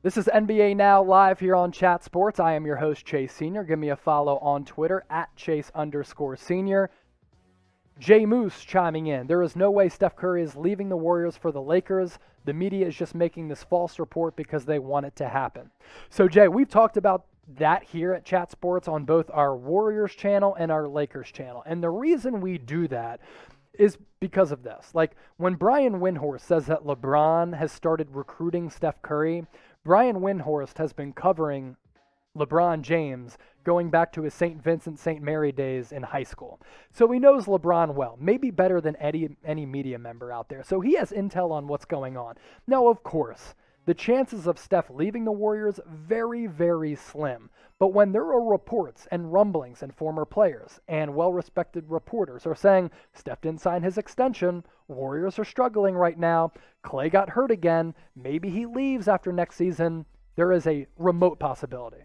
This is NBA Now live here on Chat Sports. I am your host, Chase Sr. Give me a follow on Twitter at Chase_Senior. Jay Moose chiming in. There is no way Steph Curry is leaving the Warriors for the Lakers. The media is just making this false report because they want it to happen. So, Jay, we've talked about that here at Chat Sports on both our Warriors channel and our Lakers channel. And the reason we do that is because of this. Like, when Brian Windhorst says that LeBron has started recruiting Steph Curry, Brian Windhorst has been covering LeBron James going back to his St. Vincent St. Mary days in high school. So he knows LeBron well, maybe better than any media member out there. So he has intel on what's going on. Now, of course, the chances of Steph leaving the Warriors, very, very slim. But when there are reports and rumblings and former players and well-respected reporters are saying Steph didn't sign his extension, Warriors are struggling right now, Klay got hurt again, maybe he leaves after next season, there is a remote possibility.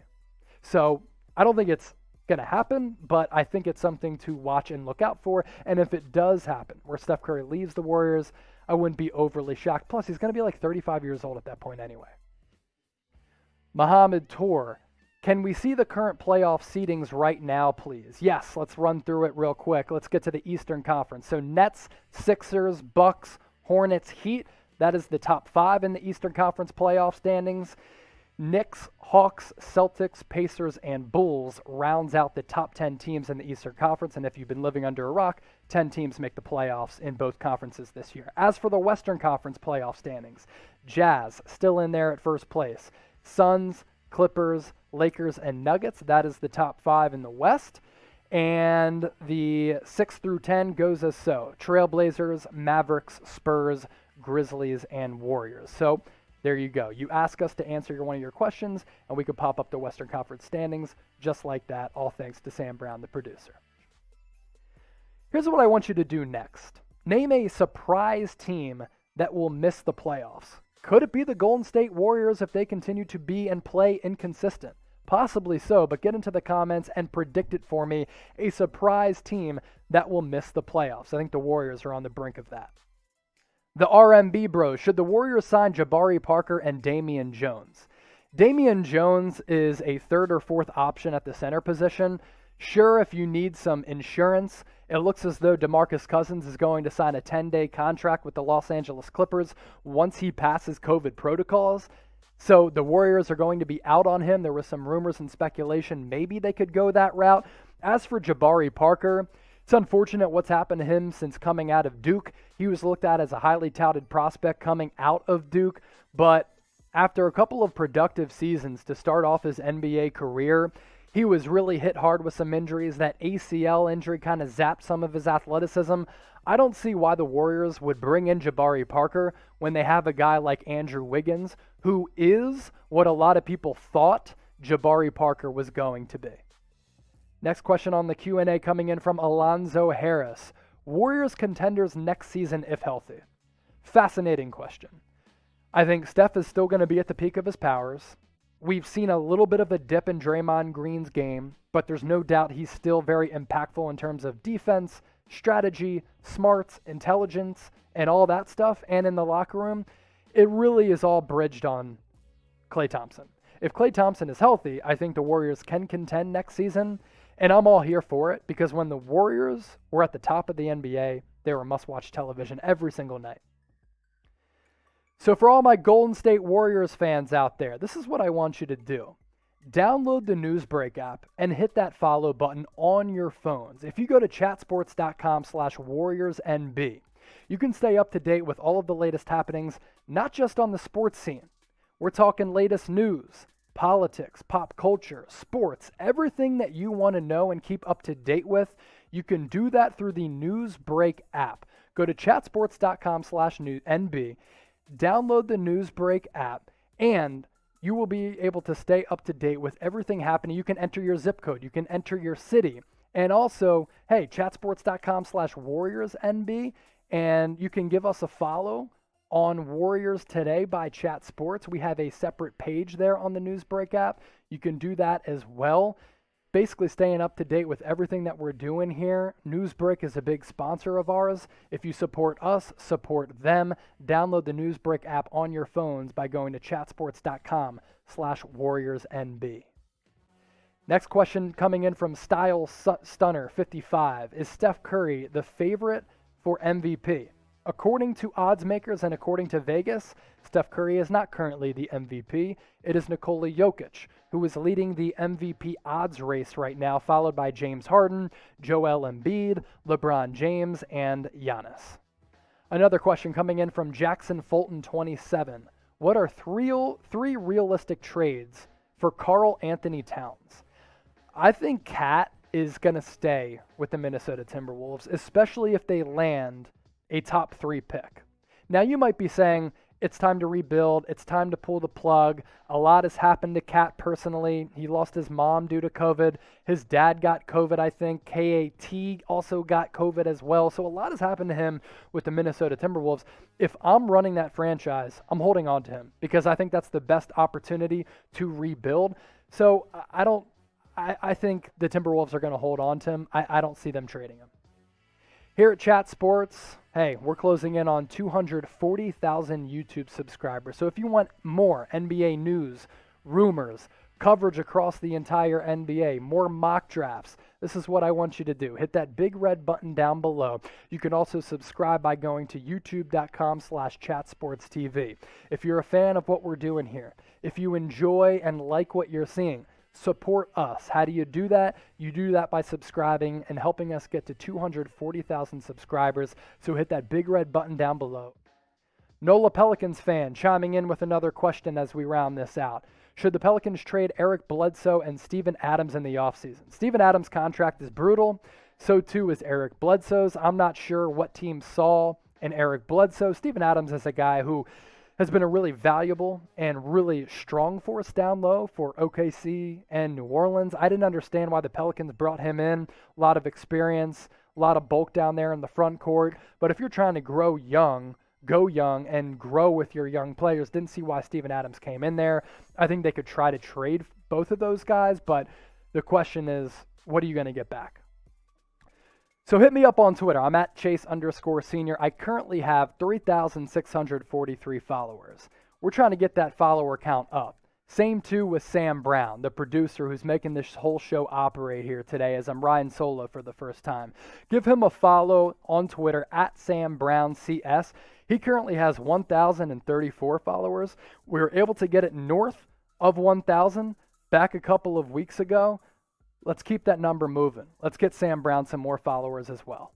So I don't think it's going to happen, but I think it's something to watch and look out for. And if it does happen, where Steph Curry leaves the Warriors, I wouldn't be overly shocked. Plus, he's going to be like 35 years old at that point anyway. Mohammed Tour, can we see the current playoff seedings right now, please? Yes, let's run through it real quick. Let's get to the Eastern Conference. So Nets, Sixers, Bucks, Hornets, Heat. That is the top 5 in the Eastern Conference playoff standings. Knicks, Hawks, Celtics, Pacers, and Bulls rounds out the top 10 teams in the Eastern Conference. And if you've been living under a rock, 10 teams make the playoffs in both conferences this year. As for the Western Conference playoff standings, Jazz still in there at first place. Suns, Clippers, Lakers, and Nuggets. That is the top 5 in the West. And the 6 through 10 goes as so. Trailblazers, Mavericks, Spurs, Grizzlies, and Warriors. So there you go. You ask us to answer one of your questions, and we could pop up the Western Conference standings just like that, all thanks to Sam Brown, the producer. Here's what I want you to do next. Name a surprise team that will miss the playoffs. Could it be the Golden State Warriors if they continue to be and play inconsistent? Possibly so, but get into the comments and predict it for me. A surprise team that will miss the playoffs. I think the Warriors are on the brink of that. The RMB Bros, should the Warriors sign Jabari Parker and Damian Jones? Damian Jones is a 3rd or 4th option at the center position. Sure, if you need some insurance, it looks as though DeMarcus Cousins is going to sign a 10-day contract with the Los Angeles Clippers once he passes COVID protocols. So the Warriors are going to be out on him. There was some rumors and speculation maybe they could go that route. As for Jabari Parker, it's unfortunate what's happened to him since coming out of Duke. He was looked at as a highly touted prospect coming out of Duke, but after a couple of productive seasons to start off his NBA career, he was really hit hard with some injuries. That ACL injury kind of zapped some of his athleticism. I don't see why the Warriors would bring in Jabari Parker when they have a guy like Andrew Wiggins, who is what a lot of people thought Jabari Parker was going to be. Next question on the Q&A coming in from Alonzo Harris. Warriors contenders next season if healthy? Fascinating question. I think Steph is still going to be at the peak of his powers. We've seen a little bit of a dip in Draymond Green's game, but there's no doubt he's still very impactful in terms of defense, strategy, smarts, intelligence, and all that stuff. And in the locker room, it really is all bridged on Klay Thompson. If Klay Thompson is healthy, I think the Warriors can contend next season. And I'm all here for it because when the Warriors were at the top of the NBA, they were must-watch television every single night. So for all my Golden State Warriors fans out there, this is what I want you to do. Download the Newsbreak app and hit that follow button on your phones. If you go to chatsports.com/WarriorsNB, you can stay up to date with all of the latest happenings, not just on the sports scene. We're talking latest news, politics, pop culture, sports, everything that you want to know and keep up to date with. You can do that through the Newsbreak app. Go to chatsports.com/NB, download the Newsbreak app, and you will be able to stay up to date with everything happening. You can enter your zip code, you can enter your city, and also, hey, chatsports.com/WarriorsNB, and you can give us a follow on Warriors Today by Chat Sports. We have a separate page there on the Newsbreak app. You can do that as well. basically staying up to date with everything that we're doing here, Newsbreak is a big sponsor of ours. If you support us, support them. Download the Newsbreak app on your phones by going to chatsports.com/WarriorsNB. Next question coming in from Style Stunner 55. Is Steph Curry the favorite for MVP? According to odds makers and according to Vegas, Steph Curry is not currently the MVP. It is Nikola Jokic, who is leading the MVP odds race right now, followed by James Harden, Joel Embiid, LeBron James, and Giannis. Another question coming in from Jackson Fulton 27. What are three realistic trades for Karl-Anthony Towns? I think Cat is going to stay with the Minnesota Timberwolves, especially if they land a top 3 pick. Now you might be saying, it's time to rebuild, it's time to pull the plug. A lot has happened to Cat personally. He lost his mom due to COVID. His dad got COVID, I think. KAT also got COVID as well. So a lot has happened to him with the Minnesota Timberwolves. If I'm running that franchise, I'm holding on to him because I think that's the best opportunity to rebuild. So I think the Timberwolves are going to hold on to him. I don't see them trading him. Here at Chat Sports, hey, we're closing in on 240,000 YouTube subscribers. So if you want more NBA news, rumors, coverage across the entire NBA, more mock drafts, this is what I want you to do. Hit that big red button down below. You can also subscribe by going to youtube.com/chatsportstv. If you're a fan of what we're doing here, if you enjoy and like what you're seeing, support us. How do you do that? You do that by subscribing and helping us get to 240,000 subscribers. So hit that big red button down below. Nola Pelicans fan chiming in with another question as we round this out. Should the Pelicans trade Eric Bledsoe and Steven Adams in the offseason? Steven Adams' contract is brutal. So too is Eric Bledsoe's. I'm not sure what team saw in Eric Bledsoe. Steven Adams is a guy who has been a really valuable and really strong force down low for OKC and New Orleans. I didn't understand why the Pelicans brought him in. A lot of experience, a lot of bulk down there in the front court. But if you're trying to grow young, go young and grow with your young players, didn't see why Steven Adams came in there. I think they could try to trade both of those guys, but the question is, what are you going to get back? So hit me up on Twitter. I'm at Chase_Senior. I currently have 3,643 followers. We're trying to get that follower count up. Same too with Sam Brown, the producer who's making this whole show operate here today as I'm riding solo for the first time. Give him a follow on Twitter at SamBrownCS. He currently has 1,034 followers. We were able to get it north of 1,000 back a couple of weeks ago. Let's keep that number moving. Let's get Sam Brown some more followers as well.